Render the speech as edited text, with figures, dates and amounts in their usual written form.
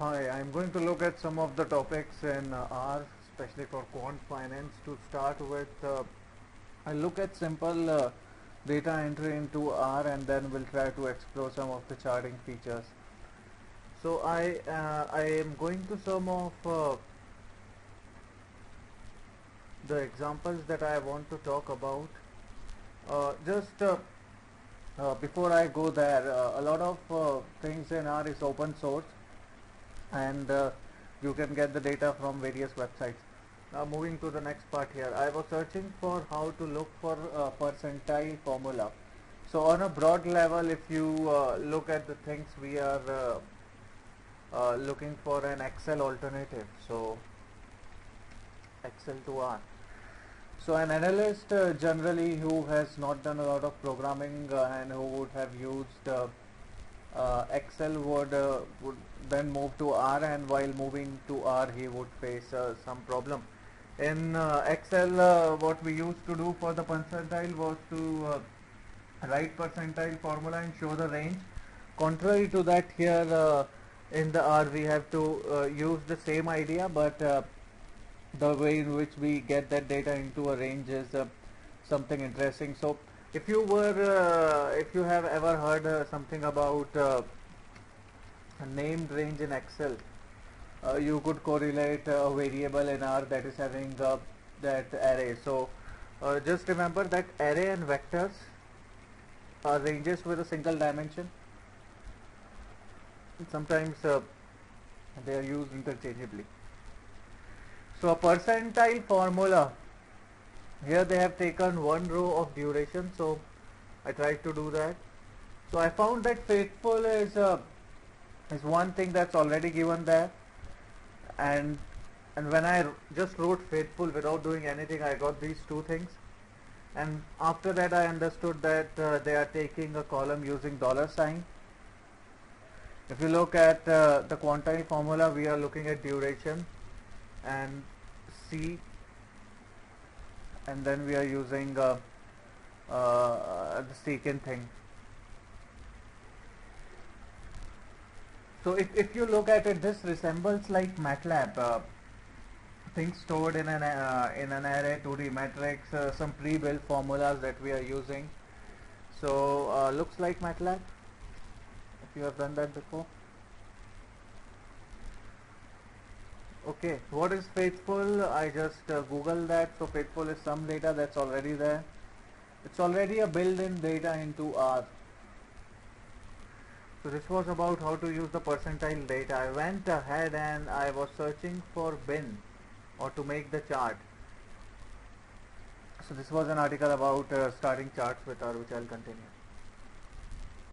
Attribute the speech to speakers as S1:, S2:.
S1: Hi, I'm going to look at some of the topics in R, especially for quant finance. To start with, I'll look at simple data entry into R, and then we'll try to explore some of the charting features. So I am going to some of the examples that I want to talk about. Just before I go there, a lot of things in R is open source, and you can get the data from various websites. Now moving to the next part here, I was searching for how to look for percentile formula. So on a broad level, if you look at the things, we are looking for an Excel alternative. So Excel to R. So an analyst generally who has not done a lot of programming and who would have used Excel would then move to R, and while moving to R he would face some problem. In Excel, what we used to do for the percentile was to write percentile formula and show the range. Contrary to that, here in the R we have to use the same idea, but the way in which we get that data into a range is something interesting. So if you have ever heard something about a named range in Excel, you could correlate a variable in R that is having that array. So just remember that array and vectors are ranges with a single dimension. Sometimes they are used interchangeably. So a percentile formula, here they have taken one row of duration, so I tried to do that. So I found that faithful is one thing that's already given there, and when I just wrote faithful without doing anything, I got these two things. And after that I understood that they are taking a column using $sign. If you look at the quantile formula, we are looking at duration and C, and then we are using the secant thing. So if you look at it, this resembles like MATLAB, things stored in an array, 2D matrix, some pre-built formulas that we are using. So looks like MATLAB, if you have done that before. Okay, what is faithful? I just googled that. So faithful is some data that's already there. It's already a built-in data into R. So this was about how to use the percentile data. I went ahead and I was searching for bin or to make the chart. So this was an article about starting charts with R, which I'll continue.